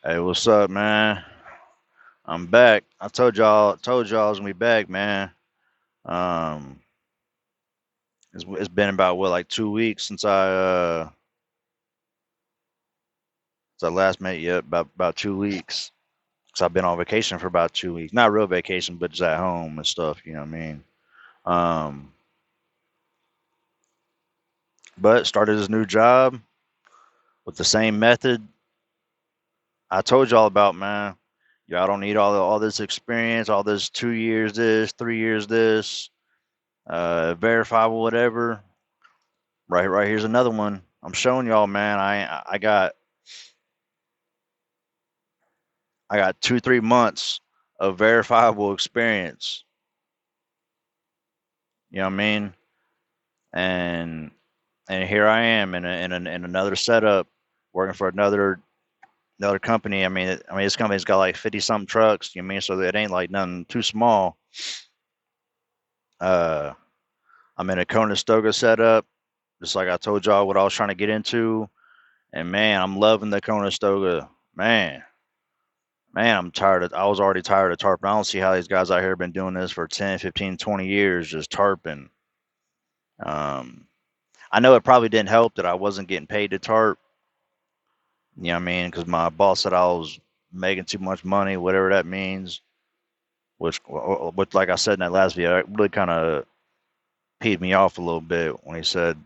Hey, what's up, man? I'm back. I told y'all I was gonna be back, man. Um, it's been about what, like 2 weeks since I last met you. About 2 weeks. Cause I've been on vacation for about 2 weeks. Not real vacation, but just at home and stuff. You know what I mean? Um, but started this new job with the same method I told y'all about, man. Y'all don't need all this experience, all this 2 years, this 3 years, this verifiable, whatever. Right here's another one. I'm showing y'all, man. I got 2 3 months of verifiable experience. You know what I mean? And and here I am in another setup, working for another company. I mean this company's got like 50 something trucks. You know what I mean? So it ain't like nothing too small. Uh, I'm in a Conestoga setup, just like I told y'all what I was trying to get into. And man, I'm loving the Conestoga. Man, I was already tired of tarping. I don't see how these guys out here have been doing this for 10, 15, 20 years, just tarping. Um, I know it probably didn't help that I wasn't getting paid to tarp. You know what I mean? Because my boss said I was making too much money, whatever that means. Which, like I said in that last video, it really kind of peed me off a little bit when he said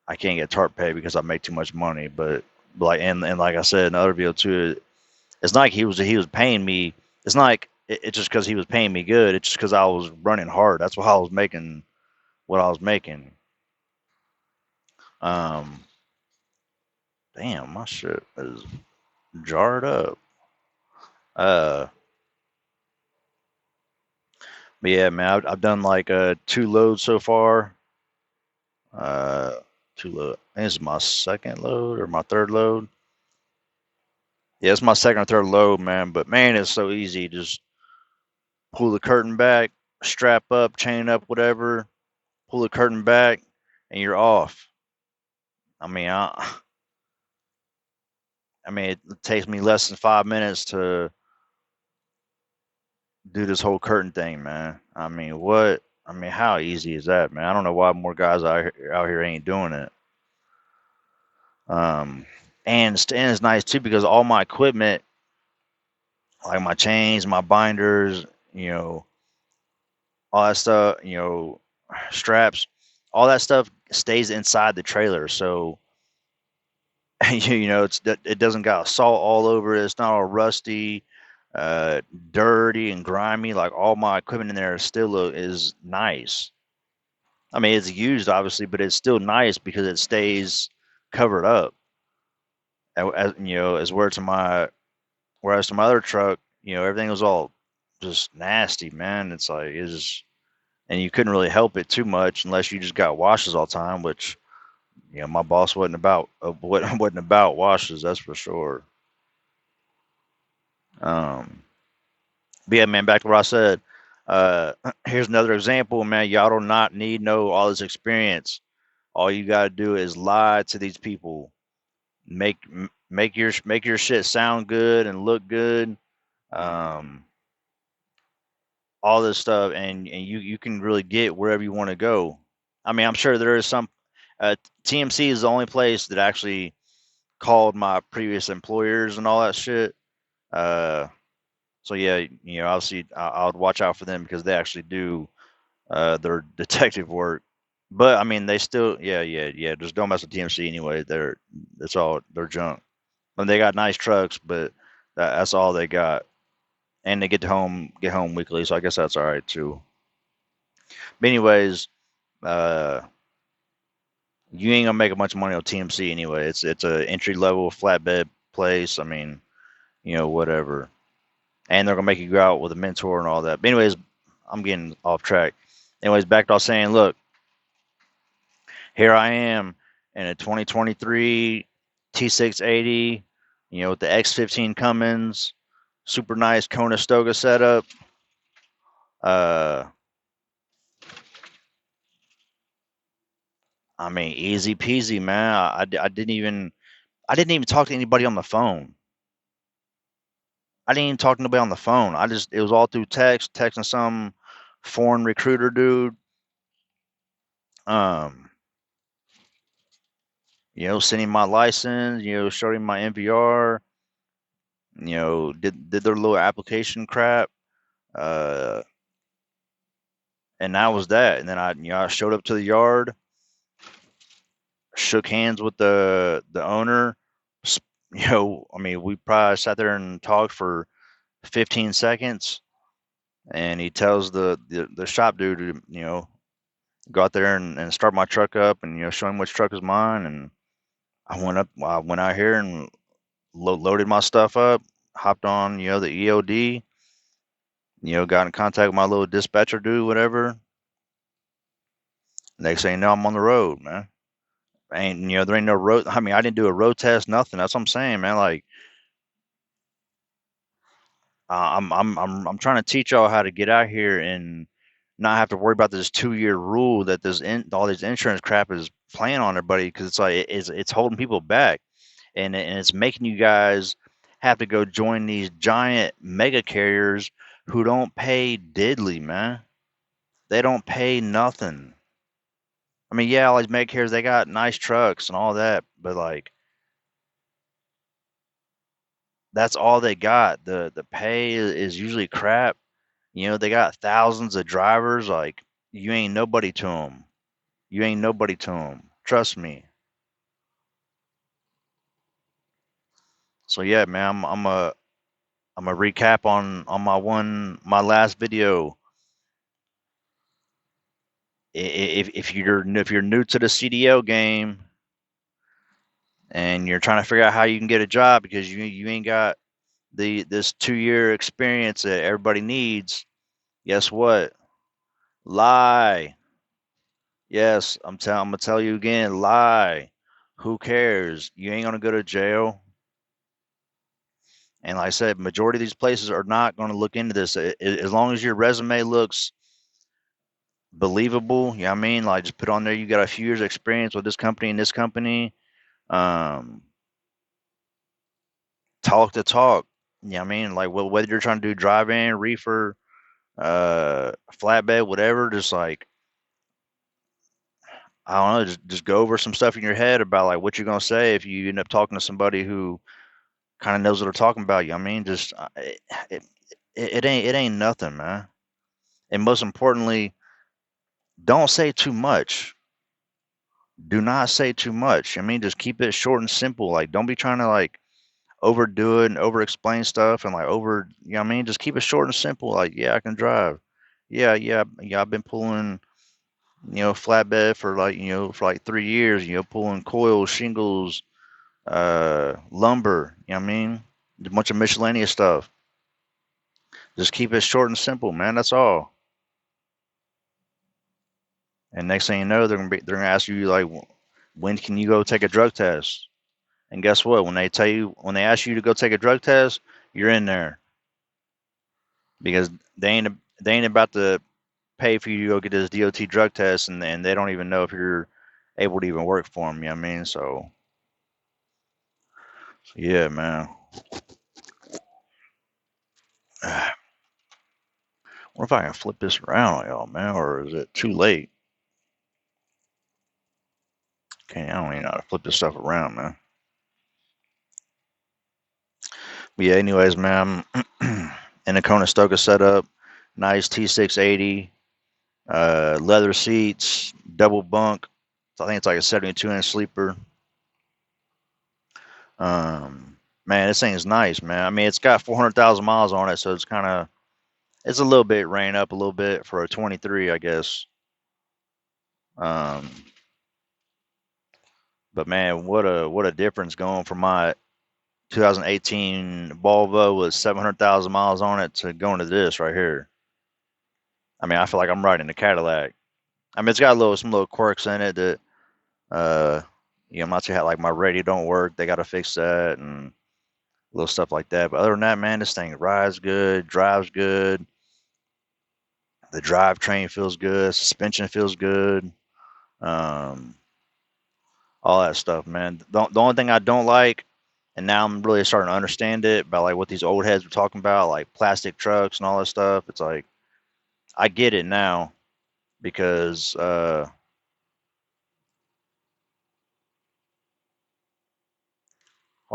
I can't get tarp pay because I make too much money. But like, and like I said in the other video too, it's not like he was paying me. It's not like it's just because he was paying me good. It's just because I was running hard. That's why I was making what I was making. Um, damn, my shit is jarred up. Uh, but yeah, man, I've done like 2 loads so far. Uh, 2 load. I think this is my second load or my third load. Yeah, it's my second or third load, man. But man, it's so easy. Just pull the curtain back, strap up, chain up, whatever. Pull the curtain back, and you're off. I mean, I mean, it takes me less than 5 minutes to do this whole curtain thing, man. I mean, what? I mean, how easy is that, man? I don't know why more guys out here ain't doing it. Um, and it's nice too because all my equipment, like my chains, my binders, you know, all that stuff, straps, all that stuff stays inside the trailer. So it doesn't got salt all over it. It's not all rusty, uh, dirty and grimy. Like all my equipment in there still is nice. I mean, it's used obviously, but it's still nice because it stays covered up. As whereas to my other truck, everything was all just nasty, man. It's like and you couldn't really help it too much unless you just got washes all the time, which my boss wasn't about washes, that's for sure. Um, But yeah, man, back to what I said. Here's another example, man. Y'all do not need all this experience. All you gotta do is lie to these people. Make your shit sound good and look good. Um, all this stuff, and you can really get wherever you want to go. I mean, I'm sure there is some. Uh, TMC is the only place that actually called my previous employers and all that shit. Uh, so yeah, obviously I would watch out for them because they actually do their detective work. But I mean, they still, yeah. Just don't mess with TMC anyway. It's all they're junk. And they got nice trucks, but that's all they got. And they get home weekly, so I guess that's all right too. But anyways, uh, you ain't gonna make a bunch of money on TMC anyway. It's a entry level flatbed place. I mean, whatever. And they're gonna make you go out with a mentor and all that. But anyways, I'm getting off track. Anyways, back to saying, look, here I am in a 2023 T680, with the X15 Cummins, super nice Conestoga setup. Uh, I mean, easy peasy, man. I didn't even. I didn't even talk to anybody on the phone. I didn't even talk to nobody on the phone. It was all through text, texting some foreign recruiter dude. Um, sending my license, showing my NVR, did their little application crap. Uh, and that was that. And then I showed up to the yard, shook hands with the owner. I mean, we probably sat there and talked for 15 seconds, and he tells the shop dude to go out there and start my truck up, and show him which truck is mine. And I went out here and loaded my stuff up, hopped on the EOD, got in contact with my little dispatcher dude, whatever. Next thing you know, I'm on the road, man. Ain't there ain't no road. I mean, I didn't do a road test, nothing. That's what I'm saying, man. Like, I'm trying to teach y'all how to get out here and not have to worry about this 2 year rule that all this insurance crap is playing on everybody, because it's like it's holding people back, and it's making you guys have to go join these giant mega carriers who don't pay diddly, man. They don't pay nothing. I mean, yeah, all these mega carriers, they got nice trucks and all that, but like that's all they got. The pay is usually crap. They got thousands of drivers. Like, you ain't nobody to them. You ain't nobody to them. Trust me. So yeah, man, I'm a recap on my last video. If you're new to the CDL game and you're trying to figure out how you can get a job because you ain't got this 2 year experience that everybody needs, guess what? Lie. Yes, I'm gonna tell you again, lie. Who cares? You ain't gonna go to jail. And like I said, majority of these places are not going to look into this. As long as your resume looks believable, you know what I mean? Like, just put on there you got a few years experience with this company and this company. Um, talk the talk. You know what I mean? Like, well, whether you're trying to do drive-in, reefer, flatbed, whatever, just like, I don't know, just go over some stuff in your head about like what you're gonna say if you end up talking to somebody who kind of knows what they're talking about. You know what I mean? Just it, it ain't nothing, man. And most importantly, don't say too much. Do not say too much. I mean, just keep it short and simple. Like, don't be trying to like overdo it and over explain stuff and like you know what I mean? Just keep it short and simple. Like, yeah, I can drive. Yeah, yeah, yeah. I've been pulling, flatbed for like 3 years, pulling coils, shingles, lumber, you know what I mean? A bunch of miscellaneous stuff. Just keep it short and simple, man. That's all. And next thing you know, they're gonna ask you like, when can you go take a drug test? And guess what? When they ask you to go take a drug test, you're in there, because they ain't about to pay for you to go get this DOT drug test, and they don't even know if you're able to even work for them. You know what I mean? So yeah, man. What if I can flip this around on y'all, man, or is it too late? Okay, I don't even know how to flip this stuff around, man. But yeah, anyways, man, I'm in a Conestoga setup, nice T680, leather seats, double bunk. So I think it's like a 72-inch sleeper. Man, this thing is nice, man. I mean, it's got 400,000 miles on it, so it's a little bit ran up a little bit for a 23, I guess. Um, but man, what a difference going from my 2018 Volvo with 700,000 miles on it to going to this right here. I mean, I feel like I'm riding a Cadillac. I mean, it's got some little quirks in it that, uh, I'm not sure how, like, my radio don't work. They got to fix that and little stuff like that. But other than that, man, this thing rides good, drives good. The drivetrain feels good. Suspension feels good. Um, all that stuff, man. The only thing I don't like, and now I'm really starting to understand it about like what these old heads were talking about, like plastic trucks and all that stuff. It's like I get it now because hold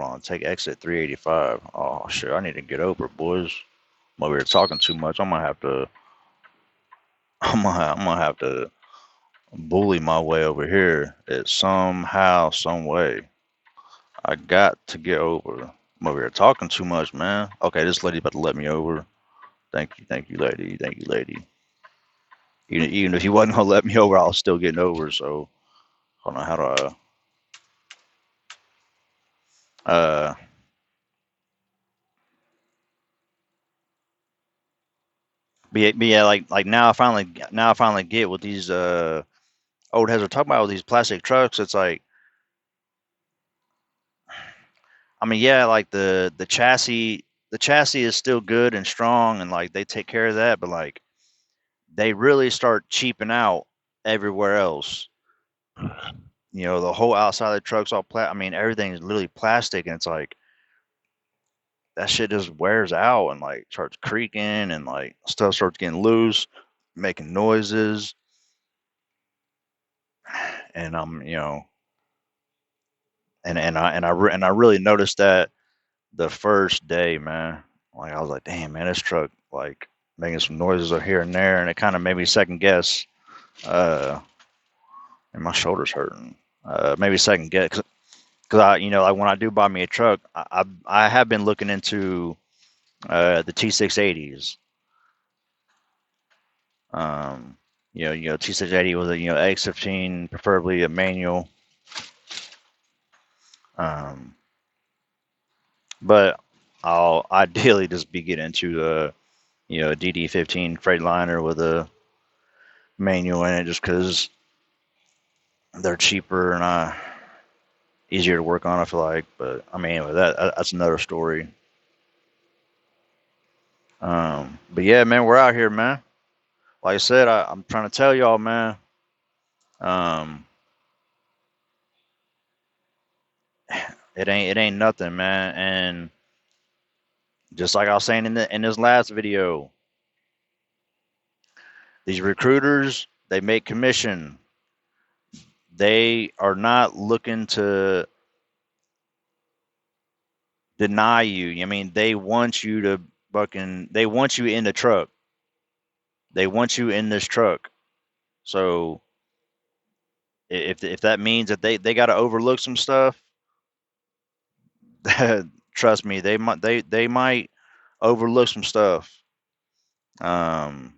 on, take exit 385. Oh shit, I need to get over, boys. I'm over here talking too much. I'm gonna have to. I'm gonna have to bully my way over here. It somehow, some way. I got to get over. I'm over here talking too much, man. Okay, this lady about to let me over. Thank you, lady. Thank you, lady. Even if you wasn't gonna let me over, I was still getting over. So hold on, how do I? Uh, but yeah, like now I finally get what these old heads are talking about with these plastic trucks. It's like, I mean, yeah, like the chassis is still good and strong, and like they take care of that, but like they really start cheaping out everywhere else. You know, the whole outside of the truck's all I mean, everything is literally plastic, and it's like that shit just wears out and like starts creaking, and like stuff starts getting loose, making noises, and you know, and I really noticed that the first day, man. Like I was like, damn, man, this truck like making some noises here and there, and it kind of made me second guess. Uh, and my shoulder's hurting. Maybe second guess because I, you know, like when I do buy me a truck, I have been looking into the T680s. Um, T680 with a X15, preferably a manual. Um, but I'll ideally just be getting into a DD15 Freightliner with a manual in it, just because they're cheaper and easier to work on. I feel like, but I mean, anyway, that's another story. But yeah, man, we're out here, man. Like I said, I'm trying to tell y'all, man. Um, it ain't nothing, man. And just like I was saying in this last video, these recruiters, they make commission. They are not looking to deny you. I mean, they want you to they want you in the truck. They want you in this truck. So if that means that they got to overlook some stuff, trust me, they might overlook some stuff. Um,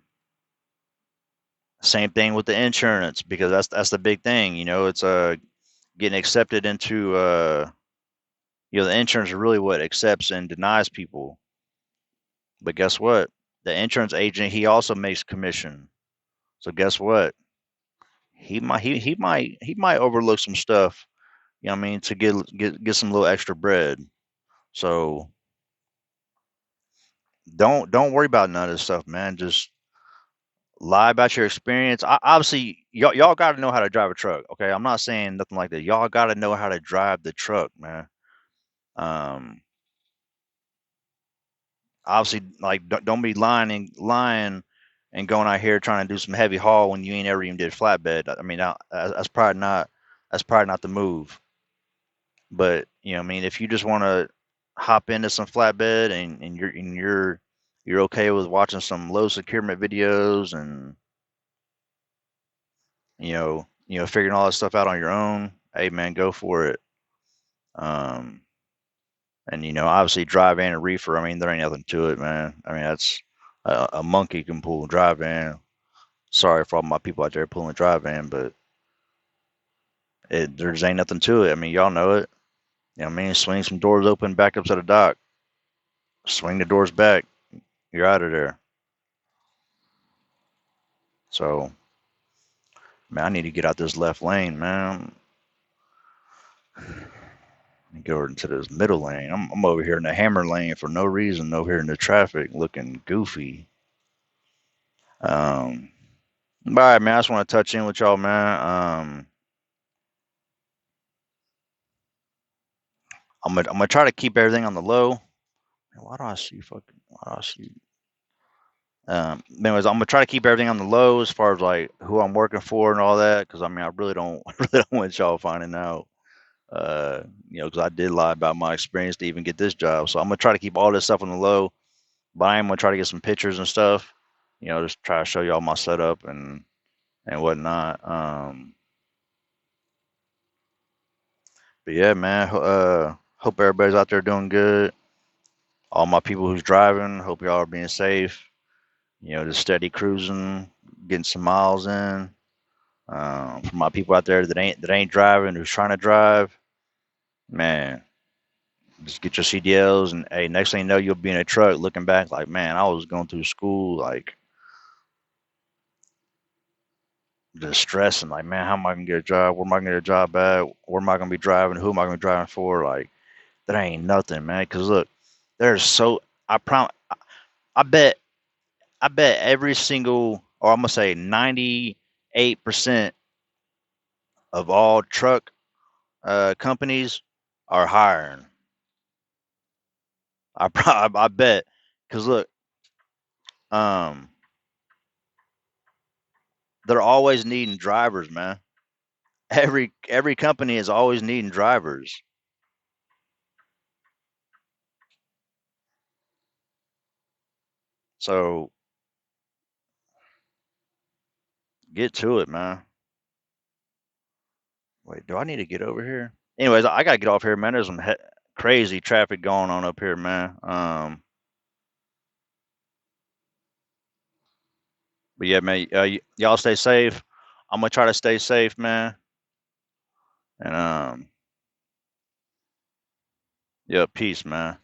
Same thing with the insurance, because that's the big thing. It's getting accepted into the insurance is really what accepts and denies people. But guess what? The insurance agent, he also makes commission. So guess what? He might overlook some stuff. You know what I mean, to get some little extra bread. So don't worry about none of this stuff, man. Just lie about your experience. Obviously, y'all got to know how to drive a truck. Okay, I'm not saying nothing like that. Y'all got to know how to drive the truck, man. Um, Obviously, like don't be lying and going out here trying to do some heavy haul when you ain't ever even did flatbed. I mean, that's probably not the move. But I mean, if you just want to hop into some flatbed and you're okay with watching some low securement videos and figuring all that stuff out on your own, hey man, go for it. Um, and obviously drive van and reefer. I mean, there ain't nothing to it, man. I mean, that's a monkey can pull a drive van. Sorry for all my people out there pulling a drive van, but there just ain't nothing to it. I mean, y'all know it. You know what I mean? Swing some doors open, back up to the dock. Swing the doors back. You're out of there. So, man, I need to get out this left lane, man. Go into this middle lane. I'm over here in the hammer lane for no reason, over here in the traffic looking goofy. Um, all right, man. I just want to touch in with y'all, man. I'm gonna try to keep everything on the low. Why do I see fucking? Why do I see? Anyways, I'm gonna try to keep everything on the low as far as like who I'm working for and all that, because I mean I really don't I really don't want y'all finding out. Because I did lie about my experience to even get this job. So I'm gonna try to keep all this stuff on the low, but I am gonna try to get some pictures and stuff. Just try to show y'all my setup and whatnot. But yeah, man. Hope everybody's out there doing good. All my people who's driving, hope y'all are being safe. Just steady cruising, getting some miles in. For my people out there that ain't driving, who's trying to drive, man, just get your CDLs, and hey, next thing you know, you'll be in a truck looking back like, man, I was going through school like just stressing, like, man, how am I gonna get a job? Where am I gonna get a job at? Where am I gonna be driving? Who am I gonna be driving for? Like, that ain't nothing, man. Cause look, there's so I prom I bet every single, or I'm gonna say 98% of all truck companies are hiring. I bet, cause look, um, they're always needing drivers, man. Every company is always needing drivers. So get to it, man. Wait, do I need to get over here? Anyways, I gotta get off here, man. There's some crazy traffic going on up here, man. But yeah, man, y'all stay safe. I'm gonna try to stay safe, man. And yeah, peace, man.